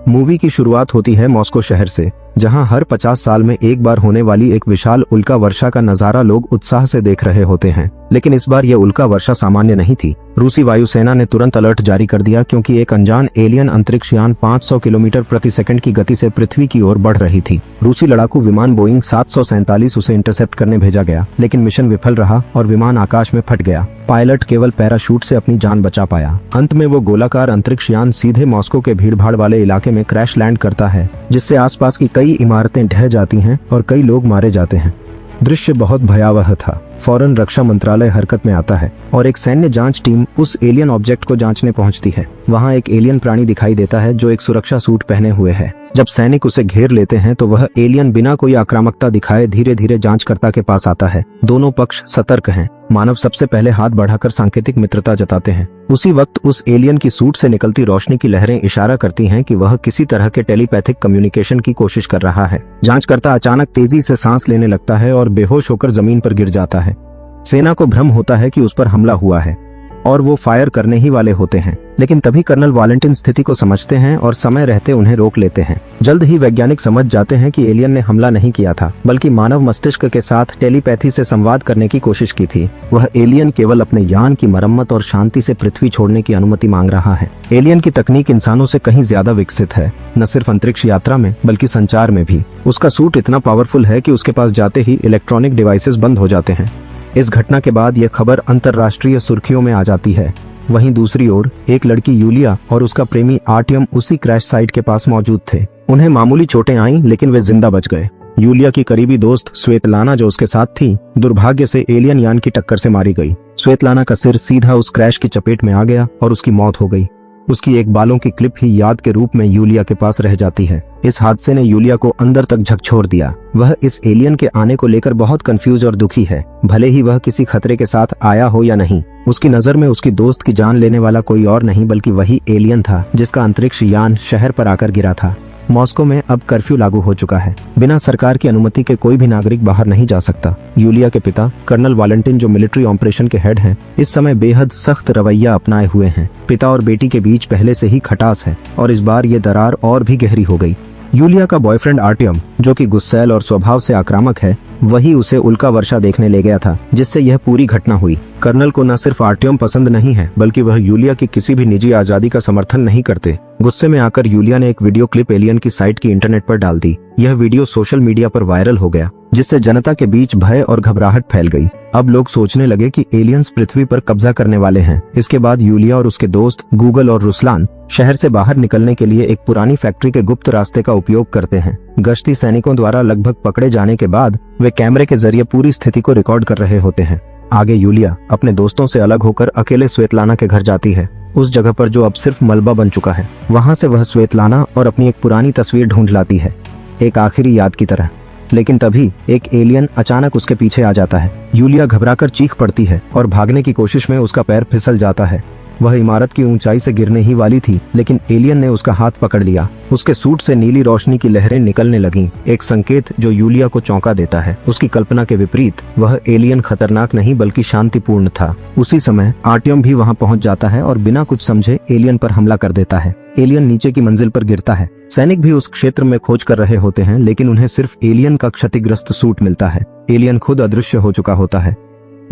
Movie की शुरुआत होती है मॉस्को शहर से, जहां हर 50 साल में एक बार होने वाली एक विशाल उल्का वर्षा का नजारा लोग उत्साह से देख रहे होते हैं। लेकिन इस बार यह उल्का वर्षा सामान्य नहीं थी। रूसी वायुसेना ने तुरंत अलर्ट जारी कर दिया क्योंकि एक अनजान एलियन अंतरिक्ष यान 500 किलोमीटर प्रति सेकंड की गति से पृथ्वी की ओर बढ़ रही थी। रूसी लड़ाकू विमान बोइंग 747 उसे इंटरसेप्ट करने भेजा गया, लेकिन मिशन विफल रहा और विमान आकाश में फट गया। पायलट केवल पैराशूट से अपनी जान बचा पाया। अंत में वो गोलाकार अंतरिक्ष यान सीधे मॉस्को के भीड़भाड़ वाले इलाके में क्रैश लैंड करता है, जिससे आसपास की कई इमारतें ढह जाती हैं और कई लोग मारे जाते हैं। दृश्य बहुत भयावह था। फौरन रक्षा मंत्रालय हरकत में आता है और एक सैन्य जांच टीम उस एलियन ऑब्जेक्ट को जांचने पहुंचती है। वहां एक एलियन प्राणी दिखाई देता है जो एक सुरक्षा सूट पहने हुए है। जब सैनिक उसे घेर लेते हैं तो वह एलियन बिना कोई आक्रामकता दिखाए धीरे धीरे जांचकर्ता के पास आता है। दोनों पक्ष सतर्क हैं। मानव सबसे पहले हाथ बढ़ाकर सांकेतिक मित्रता जताते हैं। उसी वक्त उस एलियन की सूट से निकलती रोशनी की लहरें इशारा करती हैं कि वह किसी तरह के टेलीपैथिक कम्युनिकेशन की कोशिश कर रहा है। जांचकर्ता अचानक तेजी से सांस लेने लगता है और बेहोश होकर जमीन पर गिर जाता है। सेना को भ्रम होता है कि उस पर हमला हुआ है और वो फायर करने ही वाले होते हैं, लेकिन तभी कर्नल वालेंटिन स्थिति को समझते हैं और समय रहते उन्हें रोक लेते हैं। जल्द ही वैज्ञानिक समझ जाते हैं कि एलियन ने हमला नहीं किया था, बल्कि मानव मस्तिष्क के साथ टेलीपैथी से संवाद करने की कोशिश की थी। वह एलियन केवल अपने यान की मरम्मत और शांति से पृथ्वी छोड़ने की अनुमति मांग रहा है। एलियन की तकनीक इंसानों से कहीं ज्यादा विकसित है, न सिर्फ अंतरिक्ष यात्रा में बल्कि संचार में भी। उसका सूट इतना पावरफुल है कि उसके पास जाते ही इलेक्ट्रॉनिक डिवाइसेस बंद हो जाते हैं। इस घटना के बाद यह खबर अंतर्राष्ट्रीय सुर्खियों में आ जाती है। वहीं दूसरी ओर एक लड़की यूलिया और उसका प्रेमी आर्टियम उसी क्रैश साइट के पास मौजूद थे। उन्हें मामूली चोटें आईं, लेकिन वे जिंदा बच गए। यूलिया की करीबी दोस्त स्वेतलाना जो उसके साथ थी, दुर्भाग्य से एलियन यान की टक्कर से मारी गई। स्वेतलाना का सिर सीधा उस क्रैश की चपेट में आ गया और उसकी मौत हो गई। उसकी एक बालों की क्लिप ही याद के रूप में यूलिया के पास रह जाती है। इस हादसे ने यूलिया को अंदर तक झकझोर दिया। वह इस एलियन के आने को लेकर बहुत कंफ्यूज और दुखी है। भले ही वह किसी खतरे के साथ आया हो या नहीं, उसकी नजर में उसकी दोस्त की जान लेने वाला कोई और नहीं बल्कि वही एलियन था जिसका अंतरिक्ष यान शहर पर आकर गिरा था। मॉस्को में अब कर्फ्यू लागू हो चुका है। बिना सरकार की अनुमति के कोई भी नागरिक बाहर नहीं जा सकता। यूलिया के पिता कर्नल वालेंटिन, जो मिलिट्री ऑपरेशन के हेड हैं, इस समय बेहद सख्त रवैया अपनाए हुए हैं। पिता और बेटी के बीच पहले से ही खटास है और इस बार ये दरार और भी गहरी हो गई। यूलिया का बॉयफ्रेंड आर्टियम, जो कि गुस्सैल और स्वभाव से आक्रामक है, वही उसे उल्का वर्षा देखने ले गया था, जिससे यह पूरी घटना हुई। कर्नल को न सिर्फ आर्टियम पसंद नहीं है, बल्कि वह यूलिया की किसी भी निजी आजादी का समर्थन नहीं करते। गुस्से में आकर यूलिया ने एक वीडियो क्लिप एलियन की साइट की इंटरनेट पर डाल दी। यह वीडियो सोशल मीडिया पर वायरल हो गया, जिससे जनता के बीच भय और घबराहट फैल गई। अब लोग सोचने लगे कि एलियंस पृथ्वी पर कब्जा करने वाले हैं। इसके बाद यूलिया और उसके दोस्त गूगल और रुसलान शहर से बाहर निकलने के लिए एक पुरानी फैक्ट्री के गुप्त रास्ते का उपयोग करते हैं। गश्ती सैनिकों द्वारा लगभग पकड़े जाने के बाद वे कैमरे के जरिए पूरी स्थिति को रिकॉर्ड कर रहे होते हैं। आगे यूलिया अपने दोस्तों से अलग होकर अकेले स्वेतलाना के घर जाती है, उस जगह पर जो अब सिर्फ मलबा बन चुका है। वहां से वह स्वेतलाना और अपनी एक पुरानी तस्वीर ढूंढ लाती है, एक आखिरी याद की तरह। लेकिन तभी एक एलियन अचानक उसके पीछे आ जाता है। यूलिया घबराकर चीख पड़ती है और भागने की कोशिश में उसका पैर फिसल जाता है। वह इमारत की ऊंचाई से गिरने ही वाली थी, लेकिन एलियन ने उसका हाथ पकड़ लिया। उसके सूट से नीली रोशनी की लहरें निकलने लगीं, एक संकेत जो यूलिया को चौंका देता है। उसकी कल्पना के विपरीत वह एलियन खतरनाक नहीं बल्कि शांतिपूर्ण था। उसी समय आर्टियम भी वहां पहुंच जाता है और बिना कुछ समझे एलियन पर हमला कर देता है। एलियन नीचे की मंजिल पर गिरता है। सैनिक भी उस क्षेत्र में खोज कर रहे होते हैं, लेकिन उन्हें सिर्फ एलियन का क्षतिग्रस्त सूट मिलता है। एलियन खुद अदृश्य हो चुका होता है।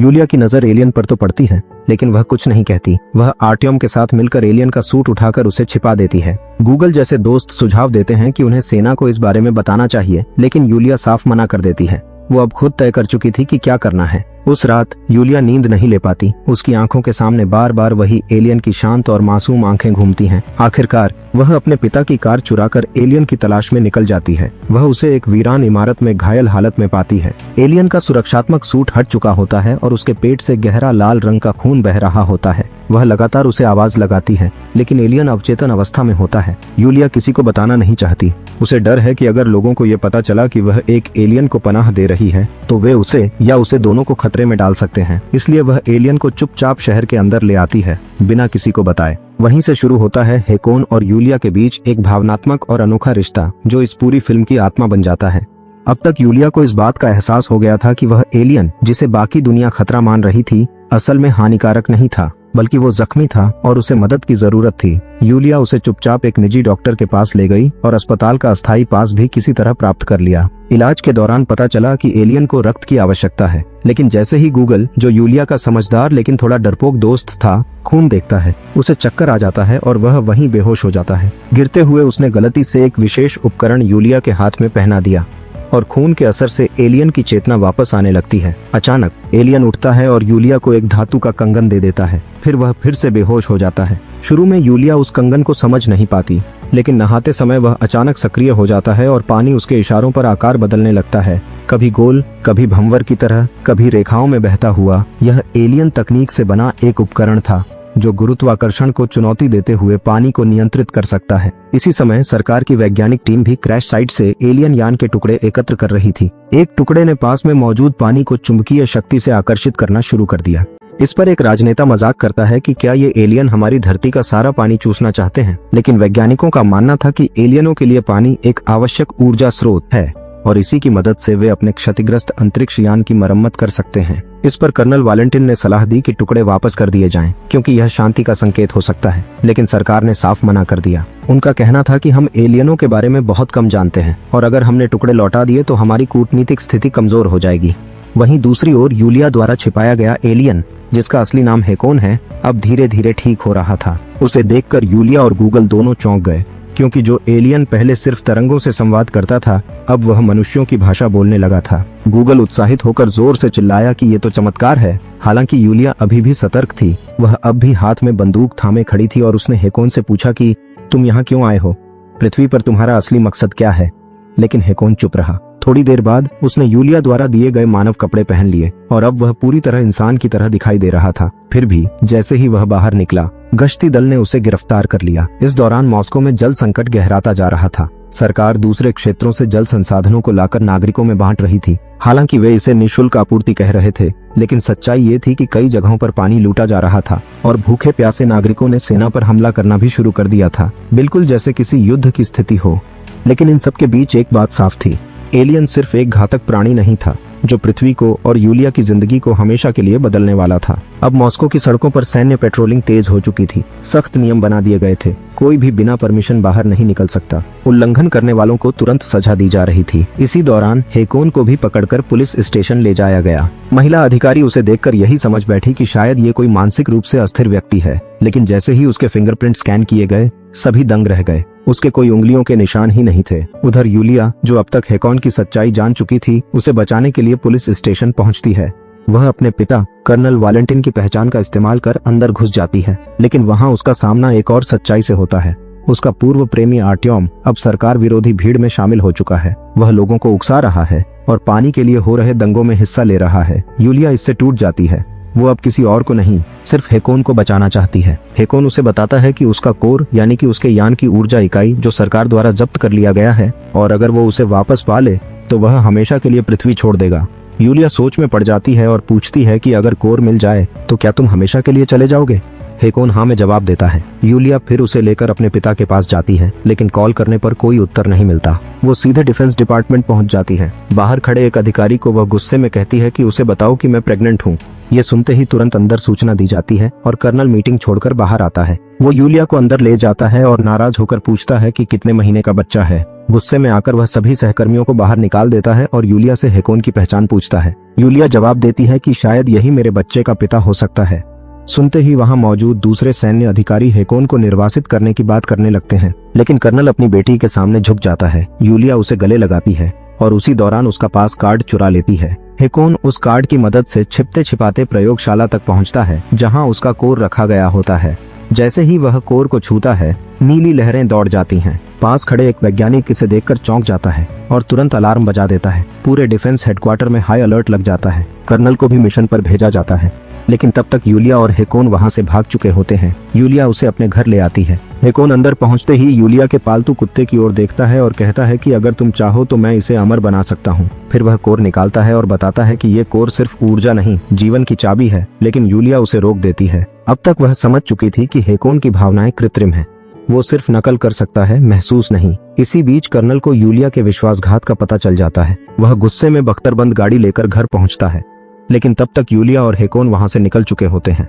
यूलिया की नजर एलियन पर तो पड़ती है, लेकिन वह कुछ नहीं कहती। वह आर्टियम के साथ मिलकर एलियन का सूट उठाकर उसे छिपा देती है। गूगल जैसे दोस्त सुझाव देते हैं कि उन्हें सेना को इस बारे में बताना चाहिए, लेकिन यूलिया साफ मना कर देती है। वो अब खुद तय कर चुकी थी कि क्या करना है। उस रात यूलिया नींद नहीं ले पाती। उसकी आंखों के सामने बार बार वही एलियन की शांत और मासूम आंखें घूमती हैं। आखिरकार वह अपने पिता की कार चुराकर एलियन की तलाश में निकल जाती है। वह उसे एक वीरान इमारत में घायल हालत में पाती है। एलियन का सुरक्षात्मक सूट हट चुका होता है और उसके पेट से गहरा लाल रंग का खून बह रहा होता है। वह लगातार उसे आवाज लगाती है, लेकिन एलियन अवचेतन अवस्था में होता है। यूलिया किसी को बताना नहीं चाहती। उसे डर है कि अगर लोगों को यह पता चला कि वह एक एलियन को पनाह दे रही है, तो वे उसे या उसे दोनों को खतरे में डाल सकते हैं। इसलिए वह एलियन को चुपचाप शहर के अंदर ले आती है, बिना किसी को बताए। वहीं से शुरू होता है हेकोन और यूलिया के बीच एक भावनात्मक और अनोखा रिश्ता, जो इस पूरी फिल्म की आत्मा बन जाता है। अब तक यूलिया को इस बात का एहसास हो गया था कि वह एलियन, जिसे बाकी दुनिया खतरा मान रही थी, असल में हानिकारक नहीं था। बल्कि वो जख्मी था और उसे मदद की जरूरत थी। यूलिया उसे चुपचाप एक निजी डॉक्टर के पास ले गई और अस्पताल का अस्थायी पास भी किसी तरह प्राप्त कर लिया। इलाज के दौरान पता चला कि एलियन को रक्त की आवश्यकता है, लेकिन जैसे ही गूगल, जो यूलिया का समझदार लेकिन थोड़ा डरपोक दोस्त था, खून देखता है, उसे चक्कर आ जाता है और वह वहीं बेहोश हो जाता है। गिरते हुए उसने गलती से एक विशेष उपकरण यूलिया के हाथ में पहना दिया और खून के असर से एलियन की चेतना वापस आने लगती है। अचानक एलियन उठता है और यूलिया को एक धातु का कंगन दे देता है। फिर वह फिर से बेहोश हो जाता है। शुरू में यूलिया उस कंगन को समझ नहीं पाती, लेकिन नहाते समय वह अचानक सक्रिय हो जाता है और पानी उसके इशारों पर आकार बदलने लगता है, कभी गोल, कभी भंवर की तरह, कभी रेखाओं में बहता हुआ। यह एलियन तकनीक से बना एक उपकरण था जो गुरुत्वाकर्षण को चुनौती देते हुए पानी को नियंत्रित कर सकता है। इसी समय सरकार की वैज्ञानिक टीम भी क्रैश साइट से एलियन यान के टुकड़े एकत्र कर रही थी। एक टुकड़े ने पास में मौजूद पानी को चुंबकीय शक्ति से आकर्षित करना शुरू कर दिया। इस पर एक राजनेता मजाक करता है कि क्या ये एलियन हमारी धरती का सारा पानी चूसना चाहते हैं, लेकिन वैज्ञानिकों का मानना था कि एलियनों के लिए पानी एक आवश्यक ऊर्जा स्रोत है और इसी की मदद से वे अपने क्षतिग्रस्त अंतरिक्ष यान की मरम्मत कर सकते हैं। इस पर कर्नल वालेंटिन ने सलाह दी कि टुकड़े वापस कर दिए जाएं, क्योंकि यह शांति का संकेत हो सकता है, लेकिन सरकार ने साफ मना कर दिया। उनका कहना था कि हम एलियनों के बारे में बहुत कम जानते हैं और अगर हमने टुकड़े लौटा दिए तो हमारी कूटनीतिक स्थिति कमजोर हो जाएगी। वहीं दूसरी ओर यूलिया द्वारा छिपाया गया एलियन, जिसका असली नाम हेकोन है, अब धीरे धीरे ठीक हो रहा था। उसे देखकर यूलिया और गूगल दोनों चौंक गए, क्योंकि जो एलियन पहले सिर्फ तरंगों से संवाद करता था, अब वह मनुष्यों की भाषा बोलने लगा था। गूगल उत्साहित होकर जोर से चिल्लाया कि ये तो चमत्कार है। हालांकि यूलिया अभी भी सतर्क थी। वह अब भी हाथ में बंदूक थामे खड़ी थी और उसने हेकोन से पूछा कि तुम यहाँ क्यों आए हो? पृथ्वी पर तुम्हारा असली मकसद क्या है? लेकिन हेकोन चुप रहा। थोड़ी देर बाद उसने यूलिया द्वारा दिए गए मानव कपड़े पहन लिए और अब वह पूरी तरह इंसान की तरह दिखाई दे रहा था। फिर भी जैसे ही वह बाहर निकला, गश्ती दल ने उसे गिरफ्तार कर लिया। इस दौरान मॉस्को में जल संकट गहराता जा रहा था। सरकार दूसरे क्षेत्रों से जल संसाधनों को लाकर नागरिकों में बांट रही थी। हालांकि वे इसे निःशुल्क आपूर्ति कह रहे थे, लेकिन सच्चाई ये थी कि कई जगहों पर पानी लूटा जा रहा था और भूखे प्यासे नागरिकों ने सेना पर हमला करना भी शुरू कर दिया था, बिल्कुल जैसे किसी युद्ध की स्थिति हो। लेकिन इन सब के बीच एक बात साफ थी, एलियन सिर्फ एक घातक प्राणी नहीं था जो पृथ्वी को और यूलिया की जिंदगी को हमेशा के लिए बदलने वाला था। अब मॉस्को की सड़कों पर सैन्य पेट्रोलिंग तेज हो चुकी थी। सख्त नियम बना दिए गए थे, कोई भी बिना परमिशन बाहर नहीं निकल सकता। उल्लंघन करने वालों को तुरंत सजा दी जा रही थी। इसी दौरान हेकोन को भी पकड़कर पुलिस स्टेशन ले जाया गया। महिला अधिकारी उसे देखकर यही समझ बैठी कि शायद ये कोई मानसिक रूप से अस्थिर व्यक्ति है, लेकिन जैसे ही उसके फिंगरप्रिंट स्कैन किए गए, सभी दंग रह गए। उसके कोई उंगलियों के निशान ही नहीं थे। उधर यूलिया, जो अब तक हेकोन की सच्चाई जान चुकी थी, उसे बचाने के लिए पुलिस स्टेशन पहुंचती है। वह अपने पिता कर्नल वालेंटिन की पहचान का इस्तेमाल कर अंदर घुस जाती है, लेकिन वहां उसका सामना एक और सच्चाई से होता है। उसका पूर्व प्रेमी आर्ट्योम अब सरकार विरोधी भीड़ में शामिल हो चुका है। वह लोगों को उकसा रहा है और पानी के लिए हो रहे दंगों में हिस्सा ले रहा है। यूलिया इससे टूट जाती है। वो अब किसी और को नहीं, सिर्फ हेकोन को बचाना चाहती है। हेकोन उसे बताता है कि उसका कोर, यानी कि उसके यान की ऊर्जा इकाई, जो सरकार द्वारा जब्त कर लिया गया है, और अगर वो उसे वापस पा ले तो वह हमेशा के लिए पृथ्वी छोड़ देगा। यूलिया सोच में पड़ जाती है और पूछती है कि अगर कोर मिल जाए तो क्या तुम हमेशा के लिए चले जाओगे? हेकोन हाँ में जवाब देता है। यूलिया फिर उसे लेकर अपने पिता के पास जाती है, लेकिन कॉल करने पर कोई उत्तर नहीं मिलता। वो सीधे डिफेंस डिपार्टमेंट पहुंच जाती है। बाहर खड़े एक अधिकारी को वह गुस्से में कहती है कि उसे बताओ कि मैं प्रेग्नेंट हूँ। ये सुनते ही तुरंत अंदर सूचना दी जाती है और कर्नल मीटिंग छोड़कर बाहर आता है। वो यूलिया को अंदर ले जाता है और नाराज होकर पूछता है कि कितने महीने का बच्चा है। गुस्से में आकर वह सभी सहकर्मियों को बाहर निकाल देता है और यूलिया से हेकोन की पहचान पूछता है। यूलिया जवाब देती है कि शायद यही मेरे बच्चे का पिता हो सकता है। सुनते ही वहां मौजूद दूसरे सैन्य अधिकारी हेकोन को निर्वासित करने की बात करने लगते हैं, लेकिन कर्नल अपनी बेटी के सामने झुक जाता है। यूलिया उसे गले लगाती है और उसी दौरान उसका पास कार्ड चुरा लेती है। हेकोन उस कार्ड की मदद से छिपते छिपाते प्रयोगशाला तक पहुंचता है, जहां उसका कोर रखा गया होता है। जैसे ही वह कोर को छूता है, नीली लहरें दौड़ जाती हैं। पास खड़े एक वैज्ञानिक इसे देखकर चौंक जाता है और तुरंत अलार्म बजा देता है। पूरे डिफेंस हेडक्वार्टर में हाई अलर्ट लग जाता है। कर्नल को भी मिशन पर भेजा जाता है, लेकिन तब तक यूलिया और हेकोन वहां से भाग चुके होते हैं। यूलिया उसे अपने घर ले आती है। हेकोन अंदर पहुंचते ही यूलिया के पालतू कुत्ते की ओर देखता है और कहता है कि अगर तुम चाहो तो मैं इसे अमर बना सकता हूं। फिर वह कोर निकालता है और बताता है कि ये कोर सिर्फ ऊर्जा नहीं, जीवन की चाबी है, लेकिन यूलिया उसे रोक देती है। अब तक वह समझ चुकी थी कि हेकोन की भावनाएं कृत्रिम है। वो सिर्फ नकल कर सकता है, महसूस नहीं। इसी बीच कर्नल को यूलिया के विश्वासघात का पता चल जाता है। वह गुस्से में बख्तरबंद गाड़ी लेकर घर पहुंचता है, लेकिन तब तक यूलिया और हेकोन वहां से निकल चुके होते हैं।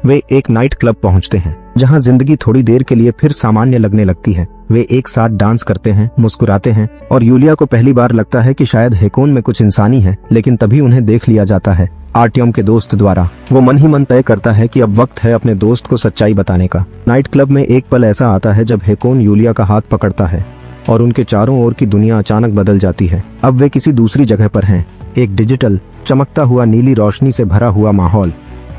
वे एक नाइट क्लब पहुंचते हैं जहां जिंदगी थोड़ी देर के लिए फिर सामान्य लगने लगती है। वे एक साथ डांस करते हैं, मुस्कुराते हैं और यूलिया को पहली बार लगता है कि शायद हेकोन में कुछ इंसानी है, लेकिन तभी उन्हें देख लिया जाता है आर्टियम के दोस्त द्वारा। वो मन ही मन तय करता है कि अब वक्त है अपने दोस्त को सच्चाई बताने का। नाइट क्लब में एक पल ऐसा आता है जब हेकोन यूलिया का हाथ पकड़ता है और उनके चारों ओर की दुनिया अचानक बदल जाती है। अब वे किसी दूसरी जगह पर हैं, एक डिजिटल चमकता हुआ नीली रोशनी से भरा हुआ माहौल।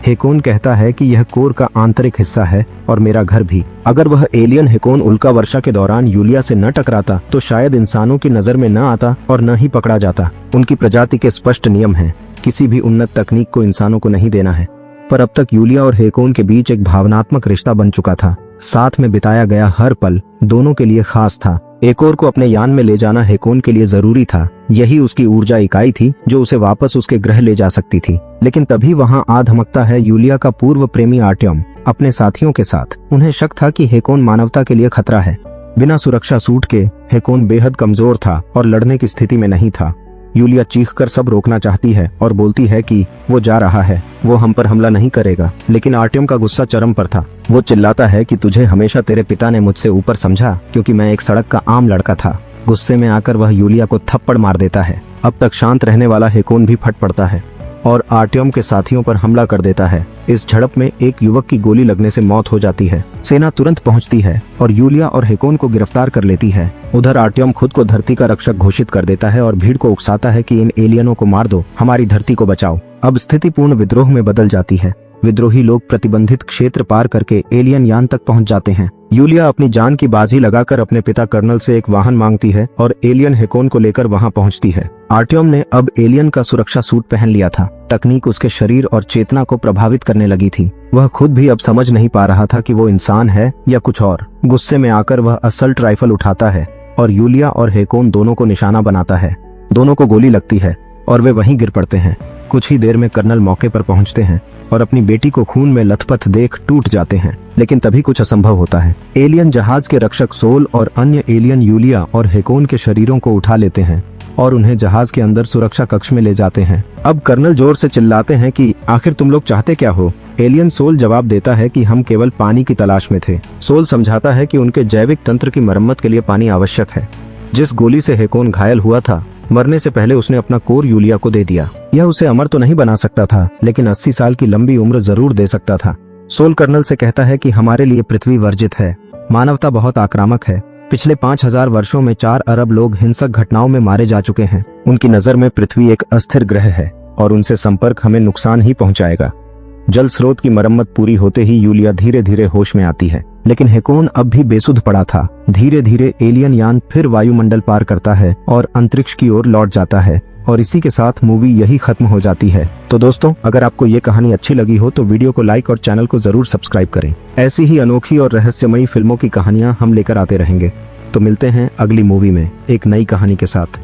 हेकोन कहता है कि यह कोर का आंतरिक हिस्सा है और मेरा घर भी। अगर वह एलियन हेकोन उल्का वर्षा के दौरान यूलिया से न टकराता तो शायद इंसानों की नजर में न आता और न ही पकड़ा जाता। उनकी प्रजाति के स्पष्ट नियम हैं, किसी भी उन्नत तकनीक को इंसानों को नहीं देना है। पर अब तक यूलिया और हेकोन के बीच एक भावनात्मक रिश्ता बन चुका था। साथ में बिताया गया हर पल दोनों के लिए खास था। एकोर को अपने यान में ले जाना हेकोन के लिए जरूरी था। यही उसकी ऊर्जा इकाई थी जो उसे वापस उसके ग्रह ले जा सकती थी। लेकिन तभी वहां आ धमकता है यूलिया का पूर्व प्रेमी आर्टियम अपने साथियों के साथ। उन्हें शक था कि हेकोन मानवता के लिए खतरा है। बिना सुरक्षा सूट के हेकोन बेहद कमजोर था और लड़ने की स्थिति में नहीं था। यूलिया चीखकर सब रोकना चाहती है और बोलती है कि वो जा रहा है, वो हम पर हमला नहीं करेगा। लेकिन आर्टियम का गुस्सा चरम पर था। वो चिल्लाता है कि तुझे हमेशा तेरे पिता ने मुझसे ऊपर समझा क्योंकि मैं एक सड़क का आम लड़का था। गुस्से में आकर वह यूलिया को थप्पड़ मार देता है। अब तक शांत रहने वाला हेकोन भी फट पड़ता है और आर्टियम के साथियों पर हमला कर देता है। इस झड़प में एक युवक की गोली लगने से मौत हो जाती है। सेना तुरंत पहुंचती है और यूलिया और हेकोन को गिरफ्तार कर लेती है। उधर आर्टियम खुद को धरती का रक्षक घोषित कर देता है और भीड़ को उकसाता है कि इन एलियनों को मार दो, हमारी धरती को बचाओ। अब स्थिति पूर्ण विद्रोह में बदल जाती है। विद्रोही लोग प्रतिबंधित क्षेत्र पार करके एलियन यान तक पहुंच जाते हैं। यूलिया अपनी जान की बाजी लगाकर अपने पिता कर्नल से एक वाहन मांगती है और एलियन हेकोन को लेकर वहां पहुंचती है। आर्टियम ने अब एलियन का सुरक्षा सूट पहन लिया था। तकनीक उसके शरीर और चेतना को प्रभावित करने लगी थी। वह खुद भी अब समझ नहीं पा रहा था कि वो इंसान है या कुछ और। गुस्से में आकर वह असल्ट राइफल उठाता है और यूलिया और हेकोन दोनों को निशाना बनाता है। दोनों को गोली लगती है और वे वहीं गिर पड़ते हैं। कुछ ही देर में कर्नल मौके पर पहुंचते हैं और अपनी बेटी को खून में लथपथ देख टूट जाते हैं। लेकिन तभी कुछ असंभव होता है। एलियन जहाज के रक्षक सोल और अन्य एलियन यूलिया और हेकोन के शरीरों को उठा लेते हैं और उन्हें जहाज के अंदर सुरक्षा कक्ष में ले जाते हैं। अब कर्नल जोर से चिल्लाते हैं कि आखिर तुम लोग चाहते क्या हो? एलियन सोल जवाब देता है कि हम केवल पानी की तलाश में थे। सोल समझाता है कि उनके जैविक तंत्र की मरम्मत के लिए पानी आवश्यक है। जिस गोली से हेकोन घायल हुआ था, मरने से पहले उसने अपना कोर यूलिया को दे दिया। यह उसे अमर तो नहीं बना सकता था, लेकिन 80 साल की लंबी उम्र जरूर दे सकता था। सोल कर्नल से कहता है कि हमारे लिए पृथ्वी वर्जित है। मानवता बहुत आक्रामक है। पिछले 5000 वर्षों में 4 अरब लोग हिंसक घटनाओं में मारे जा चुके हैं। उनकी नजर में पृथ्वी एक अस्थिर ग्रह है और उनसे संपर्क हमें नुकसान ही पहुंचाएगा। जल स्रोत की मरम्मत पूरी होते ही यूलिया धीरे धीरे होश में आती है, लेकिन हेकोन अब भी बेसुध पड़ा था। धीरे धीरे एलियन यान फिर वायुमंडल पार करता है और अंतरिक्ष की ओर लौट जाता है और इसी के साथ मूवी यही खत्म हो जाती है। तो दोस्तों, अगर आपको ये कहानी अच्छी लगी हो तो वीडियो को लाइक और चैनल को जरूर सब्सक्राइब करें। ऐसी ही अनोखी और रहस्यमयी फिल्मों की कहानियां हम लेकर आते रहेंगे। तो मिलते हैं अगली मूवी में एक नई कहानी के साथ।